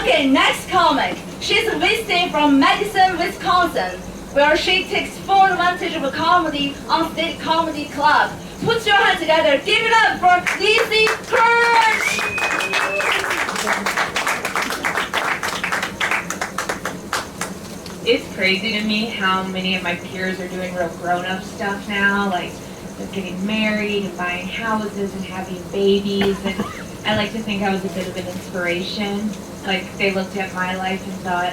Okay, next comic. She's visiting from Madison, Wisconsin, where she takes full advantage of a comedy on State Comedy Club. Put your hands together. Give it up for Lizzie Kirch. It's crazy to me how many of my peers are doing real grown-up stuff now, like they're getting married and buying houses and having babies, and I like to think I was a bit of an inspiration. Like they looked at my life and thought,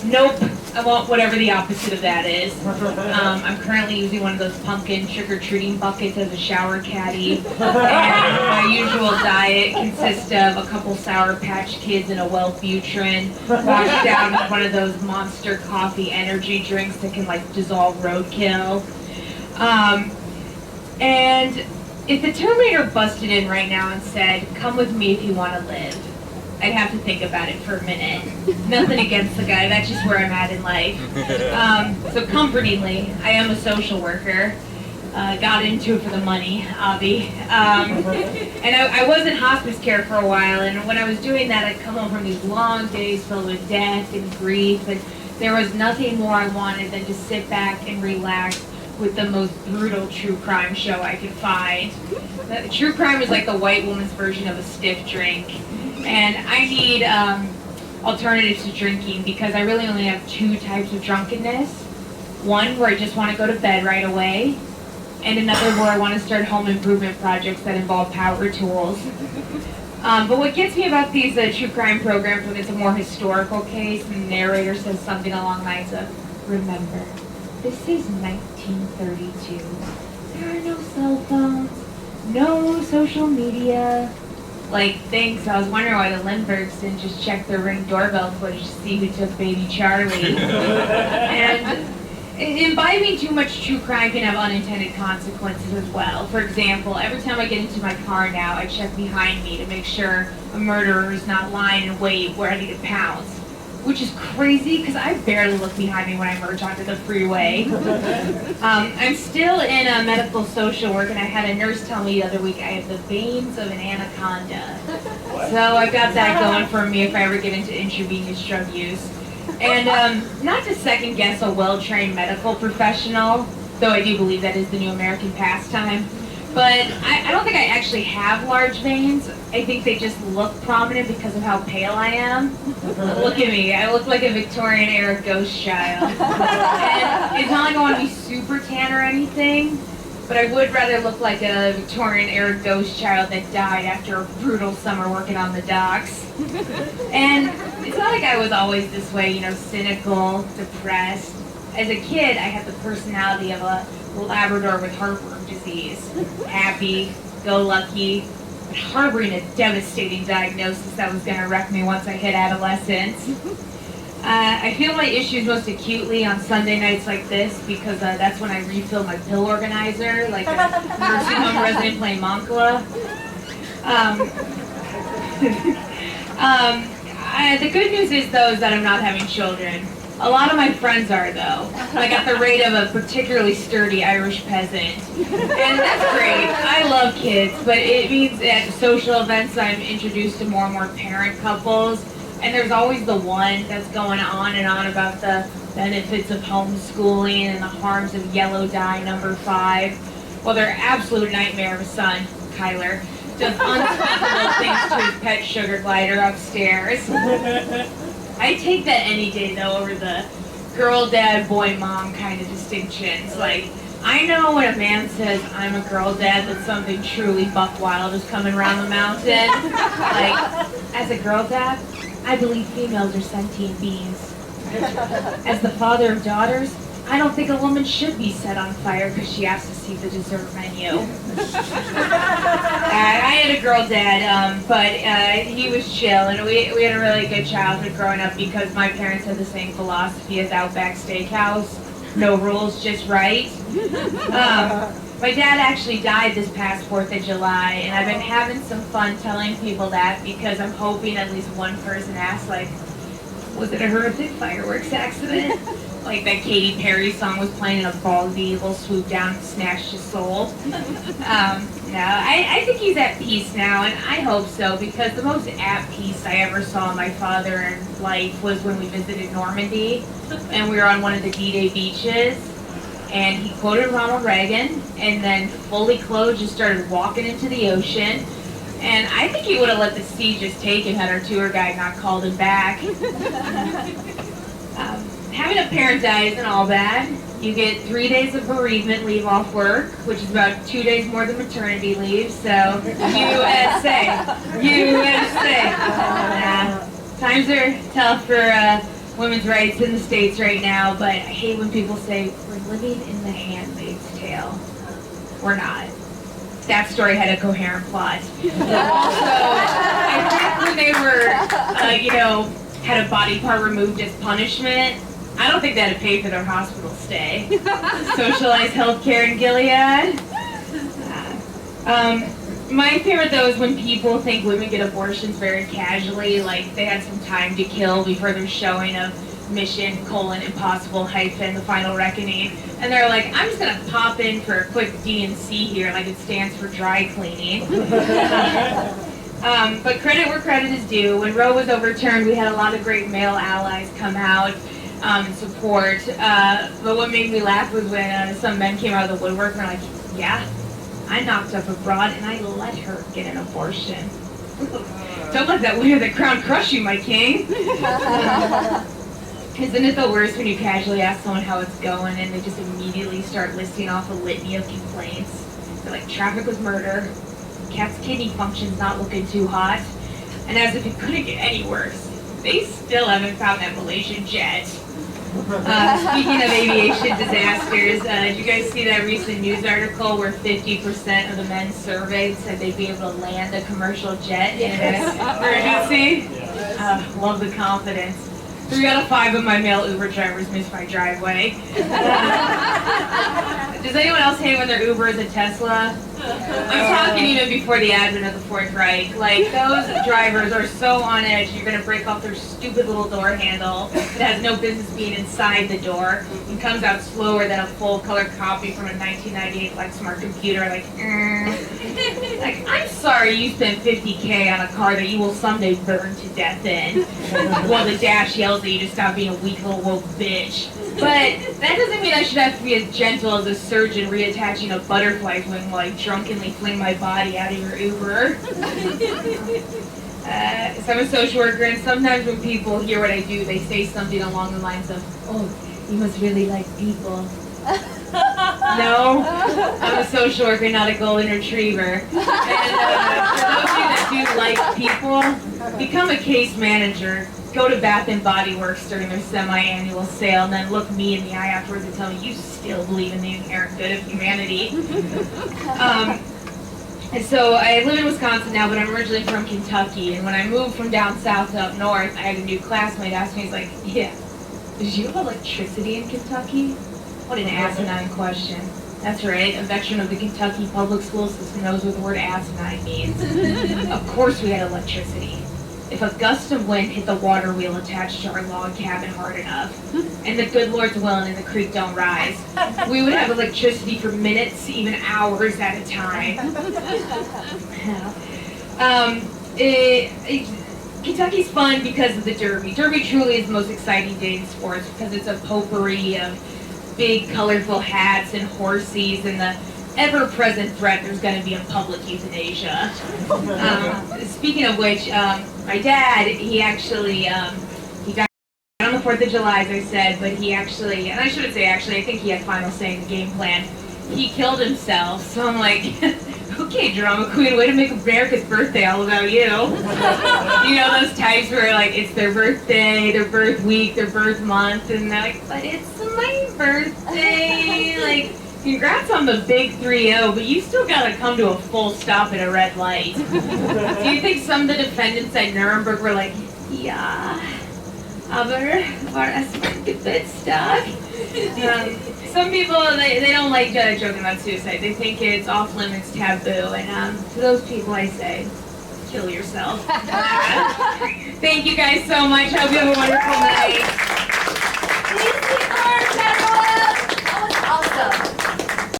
nope, I want whatever the opposite of that is. I'm currently using one of those pumpkin trick-or-treating buckets as a shower caddy, and my usual diet consists of a couple Sour Patch Kids and a Wellbutrin, washed down with one of those Monster Coffee energy drinks that can like dissolve roadkill. And if the Terminator busted in right now and said, "Come with me if you want to live," I'd have to think about it for a minute. Nothing against the guy, that's just where I'm at in life. So comfortingly, I am a social worker. Got into it for the money, Avi. And I was in hospice care for a while, and when I was doing that, I'd come home from these long days filled with death and grief, and there was nothing more I wanted than to sit back and relax with the most brutal true crime show I could find. True crime is like the white woman's version of a stiff drink. And I need alternatives to drinking because I really only have two types of drunkenness. One where I just want to go to bed right away, and another where I want to start home improvement projects that involve power tools. But what gets me about these true crime programs when it's a more historical case and the narrator says something along the lines of, "Remember, this is 1932. There are no cell phones, no social media." Like, thanks, I was wondering why the Lindberghs didn't just check their Ring doorbell footage to see who took baby Charlie. And imbibing too much true crime can have unintended consequences as well. For example, every time I get into my car now, I check behind me to make sure a murderer is not lying in wait where I need to pounce. Which is crazy because I barely look behind me when I merge onto the freeway. I'm still in medical social work, and I had a nurse tell me the other week I have the veins of an anaconda. So I've got that going for me if I ever get into intravenous drug use. And not to second guess a well-trained medical professional, though I do believe that is the new American pastime, but I don't think I actually have large veins. I think they just look prominent because of how pale I am. Look at me, I look like a Victorian era ghost child. And it's not like I want to be super tan or anything, but I would rather look like a Victorian era ghost child that died after a brutal summer working on the docks. And it's not like I was always this way, you know, cynical, depressed. As a kid, I had the personality of a Labrador with heartworm disease. Happy, go lucky, but harboring a devastating diagnosis that was going to wreck me once I hit adolescence. I feel my issues most acutely on Sunday nights like this because that's when I refill my pill organizer, like a nursing home resident playing Moncla. The good news is, though, is that I'm not having children. A lot of my friends are, though, like at the rate of a particularly sturdy Irish peasant. And that's great. I love kids, but it means at social events I'm introduced to more and more parent couples, and there's always the one that's going on and on about the benefits of homeschooling and the harms of yellow dye number 5. Well, their absolute nightmare of a son, Kyler, does unspeakable things to his pet sugar glider upstairs. I take that any day, though, over the girl, dad, boy, mom kind of distinctions. Like, I know when a man says, "I'm a girl dad," that something truly buck wild is coming around the mountain. Like, as a girl dad, I believe females are sentient beings. As the father of daughters, I don't think a woman should be set on fire because she has to see the dessert menu. I had a girl dad, but he was chill, and we had a really good childhood growing up because my parents had the same philosophy as Outback Steakhouse. No rules, just right. My dad actually died this past 4th of July, and I've been having some fun telling people that because I'm hoping at least one person asks, like, was it a horrific fireworks accident? Like that Katy Perry song was playing and a bald eagle swooped down and snatched his soul. No, I think he's at peace now, and I hope so, because the most at peace I ever saw my father in life was when we visited Normandy, and we were on one of the D-Day beaches, and he quoted Ronald Reagan, and then fully clothed just started walking into the ocean, and I think he would have let the sea just take him had our tour guide not called him back. Having a parent die isn't all bad. You get 3 days of bereavement leave off work, which is about 2 days more than maternity leave, so USA. Times are tough for women's rights in the States right now, but I hate when people say, we're living in the Handmaid's Tale. We're not. That story had a coherent plot. Also, I think when they were, had a body part removed as punishment, I don't think that'd pay for their hospital stay. Socialized healthcare in Gilead. My favorite though is when people think women get abortions very casually, like they had some time to kill before their showing of Mission: Impossible The Final Reckoning, and they're like, I'm just gonna pop in for a quick D&C here, like it stands for dry cleaning. But credit where credit is due. When Roe was overturned, we had a lot of great male allies come out and support. But what made me laugh was when some men came out of the woodwork and were like, yeah, I knocked up a broad and I let her get an abortion. Don't let that weight of the crown crush you, my king. Isn't it the worst when you casually ask someone how it's going and they just immediately start listing off a litany of complaints? They're like, traffic was murder, cat's kidney function's not looking too hot, and as if it couldn't get any worse, they still haven't found that Malaysian jet. Speaking of aviation disasters, did you guys see that recent news article where 50% of the men surveyed said they'd be able to land a commercial jet in an emergency? Love the confidence. 3 out of 5 of my male Uber drivers miss my driveway. Does anyone else hate when their Uber is a Tesla? I'm talking even before the advent of the Fourth Reich. Like, those drivers are so on edge, you're going to break off their stupid little door handle that has no business being inside the door and comes out slower than a full-color copy from a 1998 Lexmark computer. Like, like, I'm sorry you spent $50K on a car that you will someday burn to death in, while the dash yells at you to stop being a weak little woke bitch. But that doesn't mean I should have to be as gentle as a surgeon reattaching a butterfly wing while I drunkenly fling my body out of your Uber. So I'm a social worker, and sometimes when people hear what I do, they say something along the lines of, oh, you must really like people. No, I'm a social worker, not a golden retriever. And for those of you that do like people, become a case manager. Go to Bath & Body Works during their semi-annual sale, and then look me in the eye afterwards and tell me you still believe in the inherent good of humanity. And so I live in Wisconsin now, but I'm originally from Kentucky, and when I moved from down south to up north, I had a new classmate ask me, he's like, yeah, did you have electricity in Kentucky? What an asinine question. That's right, a veteran of the Kentucky public school system knows what the word asinine means. Of course we had electricity. If a gust of wind hit the water wheel attached to our log cabin hard enough, and the good Lord's willing and the creek don't rise, we would have electricity for minutes, even hours at a time. Kentucky's fun because of the Derby. Derby truly is the most exciting day in sports because it's a potpourri of big, colorful hats and horses and the ever-present threat there's going to be a public euthanasia. Speaking of which, my dad, he actually, he died on the 4th of July, as I said, but he actually, and I shouldn't say actually, I think he had final say in the game plan. He killed himself, so I'm like, okay, drama queen, way to make America's birthday all about you. You know those types where like it's their birthday, their birth week, their birth month, and they're like, but it's my birthday, like, congrats on the big 3-0, but you still gotta come to a full stop at a red light. Do you think some of the defendants at Nuremberg were like, yeah, aber war es mein Geburtstag? Some people, they don't like joking about suicide. They think it's off limits, taboo, and to those people I say, kill yourself. Thank you guys so much. I hope you have a wonderful night.